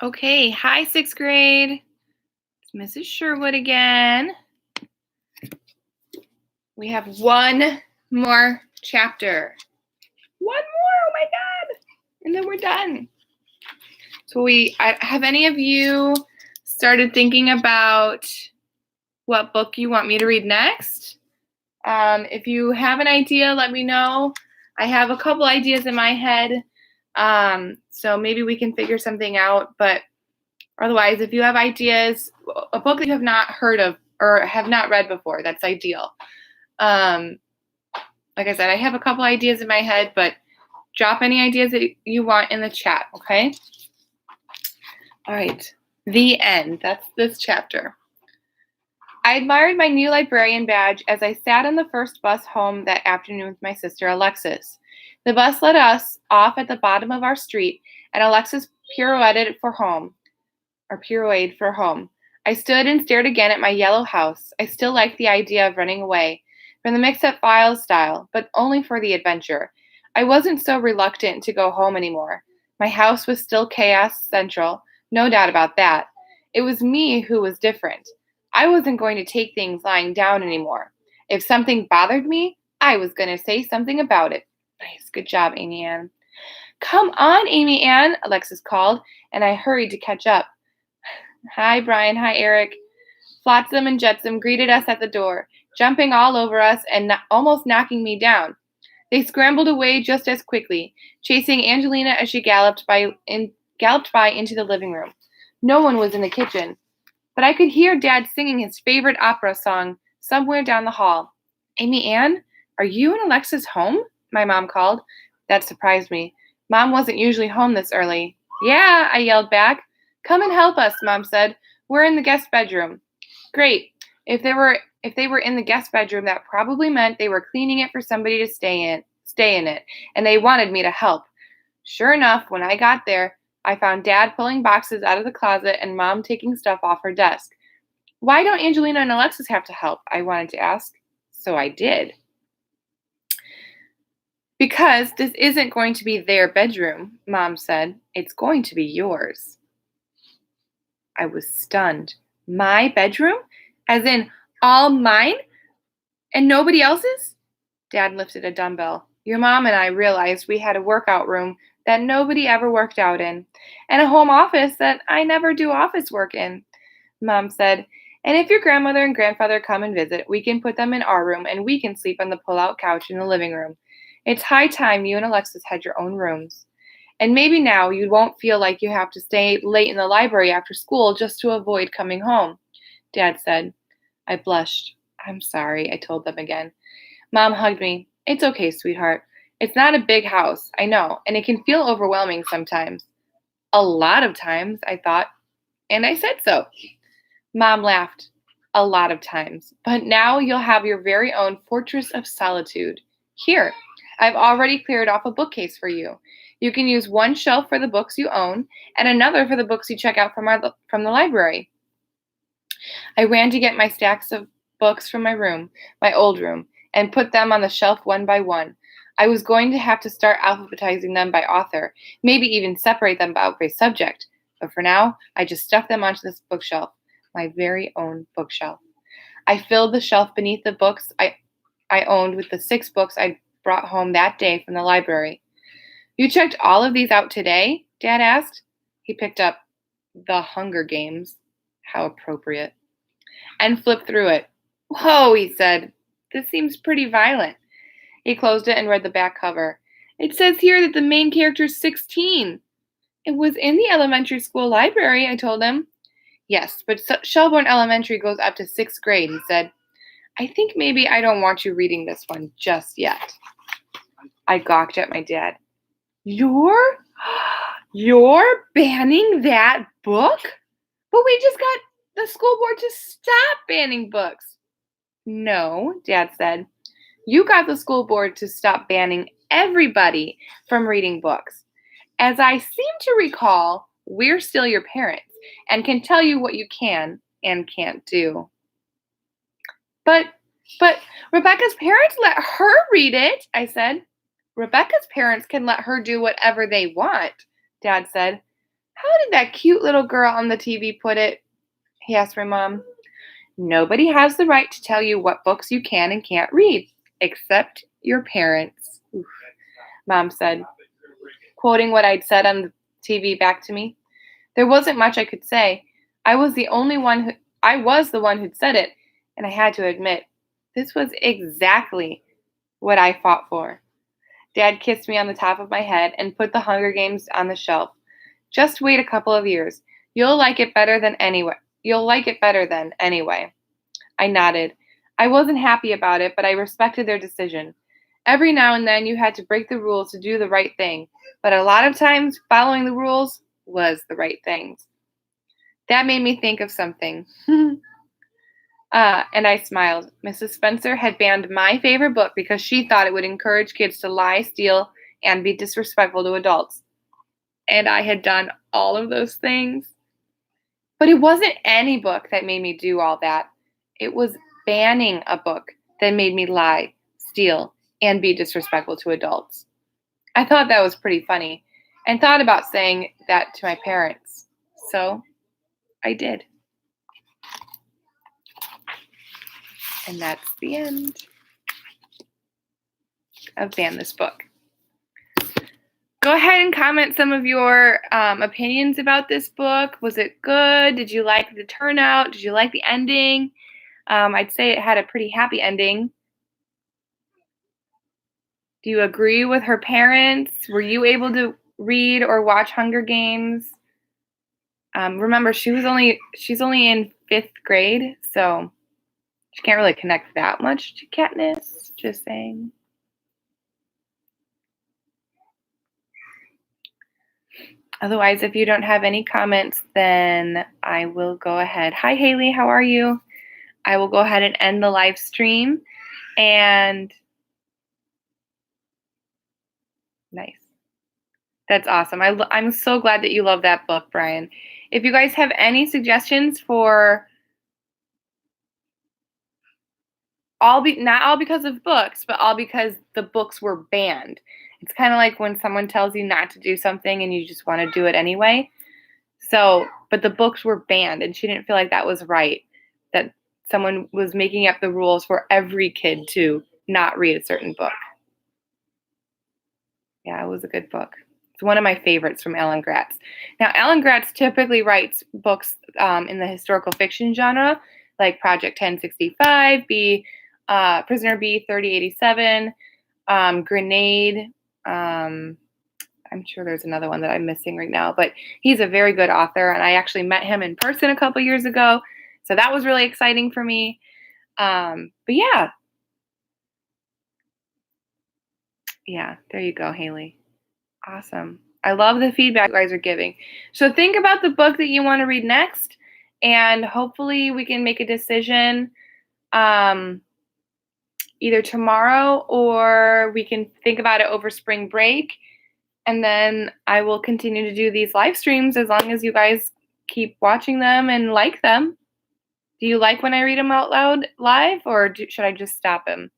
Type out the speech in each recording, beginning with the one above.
Okay, hi, sixth grade. It's Mrs. Sherwood again. We have one more chapter. One more, oh my God. And then we're done. So have any of you started thinking about what book you want me to read next? If you have an idea, let me know. I have a couple ideas in my head. So maybe we can figure something out, but otherwise, if you have ideas, a book that you have not heard of or have not read before, that's ideal. Like I said, I have a couple ideas in my head, but drop any ideas that you want in the chat, okay? All right, the end. That's this chapter. I admired my new librarian badge as I sat on the first bus home that afternoon with my sister Alexis. The bus let us off at the bottom of our street, and Alexis pirouetted for home. I stood and stared again at my yellow house. I still liked the idea of running away from the mixed-up files style, but only for the adventure. I wasn't so reluctant to go home anymore. My house was still chaos central, no doubt about that. It was me who was different. I wasn't going to take things lying down anymore. If something bothered me, I was going to say something about it. Nice, good job, Amy Ann. Come on, Amy Ann, Alexis called, and I hurried to catch up. Hi, Brian. Hi, Eric. Flotsam and Jetsam greeted us at the door, jumping all over us and almost knocking me down. They scrambled away just as quickly, chasing Angelina as she galloped by into the living room. No one was in the kitchen, but I could hear Dad singing his favorite opera song somewhere down the hall. Amy Ann, are you and Alexis home? My mom called. That surprised me. Mom wasn't usually home this early. Yeah, I yelled back. Come and help us, Mom said. We're in the guest bedroom. Great. If they were in the guest bedroom, that probably meant they were cleaning it for somebody to stay in it, and they wanted me to help. Sure enough, when I got there, I found Dad pulling boxes out of the closet and Mom taking stuff off her desk. Why don't Angelina and Alexis have to help? I wanted to ask. So I did. Because this isn't going to be their bedroom, Mom said. It's going to be yours. I was stunned. My bedroom? As in, all mine? And nobody else's? Dad lifted a dumbbell. Your mom and I realized we had a workout room that nobody ever worked out in, and a home office that I never do office work in. Mom said, and if your grandmother and grandfather come and visit, we can put them in our room and we can sleep on the pull-out couch in the living room. It's high time you and Alexis had your own rooms. And maybe now you won't feel like you have to stay late in the library after school just to avoid coming home, Dad said. I blushed. I'm sorry, I told them again. Mom hugged me. It's okay, sweetheart. It's not a big house, I know, and it can feel overwhelming sometimes. A lot of times, I thought, and I said so. Mom laughed. A lot of times. But now you'll have your very own fortress of solitude. Here, I've already cleared off a bookcase for you. You can use one shelf for the books you own and another for the books you check out from the library. I ran to get my stacks of books from my old room, and put them on the shelf one by one. I was going to have to start alphabetizing them by author, maybe even separate them out by subject. But for now, I just stuffed them onto this bookshelf, my very own bookshelf. I filled the shelf beneath the books I owned with the 6 books I brought home that day from the library. You checked all of these out today? Dad asked. He picked up The Hunger Games. How appropriate. And flipped through it. Whoa, he said. This seems pretty violent. He closed it and read the back cover. It says here that the main character is 16. It was in the elementary school library, I told him. Yes, but Shelbourne Elementary goes up to 6th grade, he said. I think maybe I don't want you reading this one just yet. I gawked at my dad. You're banning that book? But we just got the school board to stop banning books. No, Dad said. You got the school board to stop banning everybody from reading books. As I seem to recall, we're still your parents and can tell you what you can and can't do. But Rebecca's parents let her read it, I said. Rebecca's parents can let her do whatever they want, Dad said. How did that cute little girl on the TV put it? He asked my mom. Nobody has the right to tell you what books you can and can't read, except your parents, Oof, Mom said, quoting what I'd said on the TV back to me. There wasn't much I could say. I was the one who'd said it, and I had to admit, this was exactly what I fought for. Dad kissed me on the top of my head and put the Hunger Games on the shelf. Just wait a couple of years. You'll like it better then anyway. I nodded. I wasn't happy about it, but I respected their decision. Every now and then you had to break the rules to do the right thing, but a lot of times following the rules was the right thing. That made me think of something. And I smiled. Mrs. Spencer had banned my favorite book because she thought it would encourage kids to lie, steal, and be disrespectful to adults. And I had done all of those things. But it wasn't any book that made me do all that. It was banning a book that made me lie, steal, and be disrespectful to adults. I thought that was pretty funny and thought about saying that to my parents. So I did. And that's the end of Ban This Book. Go ahead and comment some of your opinions about this book. Was it good? Did you like the turnout? Did you like the ending? I'd say it had a pretty happy ending. Do you agree with her parents? Were you able to read or watch Hunger Games? Remember, she's only in 5th grade, so she can't really connect that much to Katniss. Just saying. Otherwise, if you don't have any comments, then I will go ahead. Hi, Haley. How are you? I will go ahead and end the live stream. And nice. That's awesome. I'm so glad that you love that book, Brian. If you guys have any suggestions for not all because of books, but all because the books were banned. It's kind of like when someone tells you not to do something and you just want to do it anyway. So, but the books were banned and she didn't feel like that was right, that someone was making up the rules for every kid to not read a certain book. Yeah, it was a good book. It's one of my favorites from Alan Gratz. Now, Alan Gratz typically writes books in the historical fiction genre, like Project 1065, Prisoner B 3087, Grenade. I'm sure there's another one that I'm missing right now, but he's a very good author, and I actually met him in person a couple years ago, so that was really exciting for me. But yeah, there you go, Haley. Awesome. I love the feedback you guys are giving. So think about the book that you want to read next, and hopefully we can make a decision either tomorrow or we can think about it over spring break. And then I will continue to do these live streams as long as you guys keep watching them and like them. Do you like when I read them out loud live, or should I just stop them?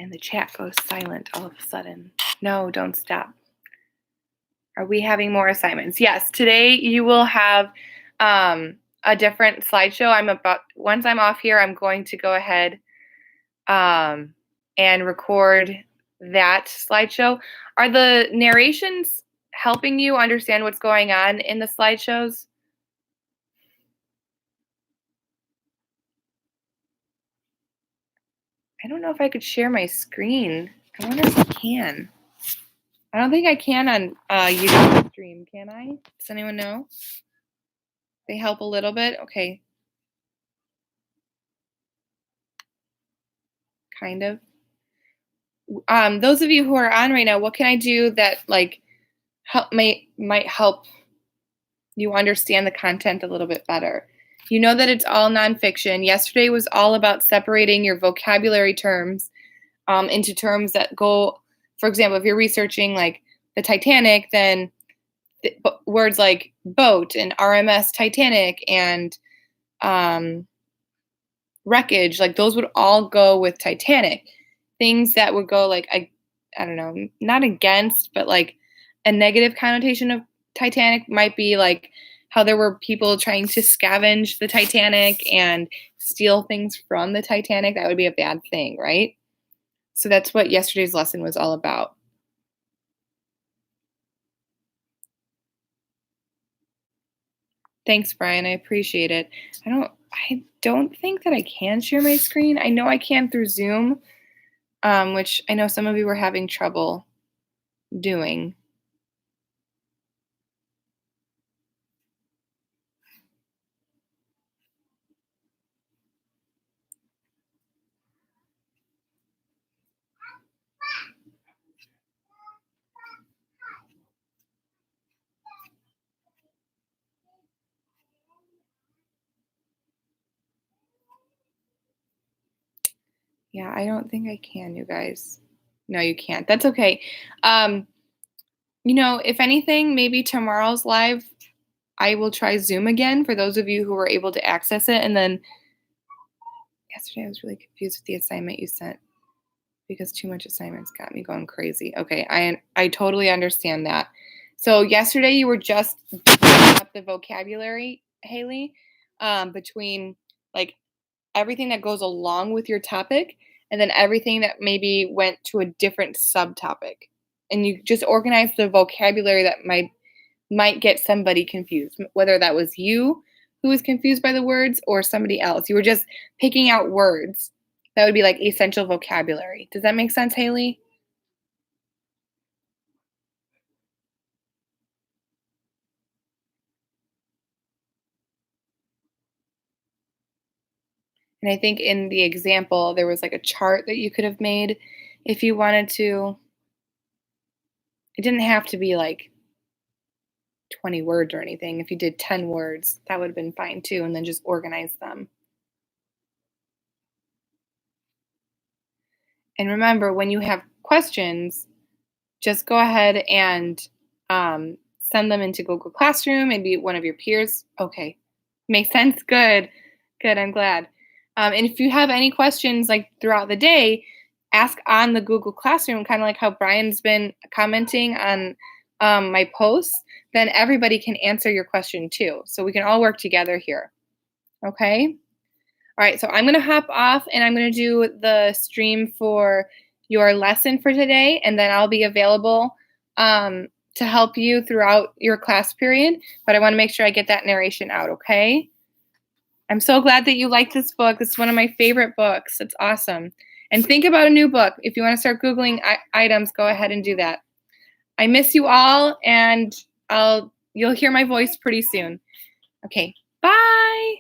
And the chat goes silent all of a sudden. No, don't stop. Are we having more assignments? Yes, today you will have a different slideshow. Once I'm off here, I'm going to go ahead and record that slideshow. Are the narrations helping you understand what's going on in the slideshows? I don't know if I could share my screen. I wonder if I can. I don't think I can on YouTube stream, can I? Does anyone know? They help a little bit? Okay. Kind of. Those of you who are on right now, what can I do that might help you understand the content a little bit better? You know that it's all nonfiction. Yesterday was all about separating your vocabulary terms into terms that go for example, if you're researching like the Titanic, then words like boat and RMS Titanic and um, wreckage, like those would all go with Titanic. Things that would go like I don't know, not against, but like a negative connotation of Titanic might be like how there were people trying to scavenge the Titanic and steal things from the Titanic. That would be a bad thing, right? So that's what yesterday's lesson was all about. Thanks, Brian. I appreciate it. I don't think that I can share my screen. I know I can through Zoom, which I know some of you were having trouble doing. Yeah, I don't think I can, you guys. No, you can't. That's okay. Um, if anything, maybe tomorrow's live, I will try Zoom again for those of you who were able to access it. And then yesterday I was really confused with the assignment you sent because too much assignments got me going crazy. Okay, I totally understand that. So yesterday you were just building up the vocabulary, Haley, between like everything that goes along with your topic and then everything that maybe went to a different subtopic. And you just organize the vocabulary that might get somebody confused, whether that was you who was confused by the words or somebody else. You were just picking out words that would be like essential vocabulary. Does that make sense, Haley? And I think in the example, there was like a chart that you could have made if you wanted to. It didn't have to be like 20 words or anything. If you did 10 words, that would have been fine too, and then just organize them. And remember, when you have questions, just go ahead and send them into Google Classroom, maybe one of your peers. Okay, makes sense. Good, good. I'm glad. And if you have any questions like throughout the day, ask on the Google Classroom, kind of like how Brian's been commenting on my posts. Then everybody can answer your question too. So we can all work together here. Okay. All right, so I'm going to hop off and I'm going to do the stream for your lesson for today, and then I'll be available to help you throughout your class period. But I want to make sure I get that narration out, okay? I'm so glad that you like this book. It's one of my favorite books. It's awesome. And think about a new book. If you want to start Googling items, go ahead and do that. I miss you all, and you'll hear my voice pretty soon. Okay, bye.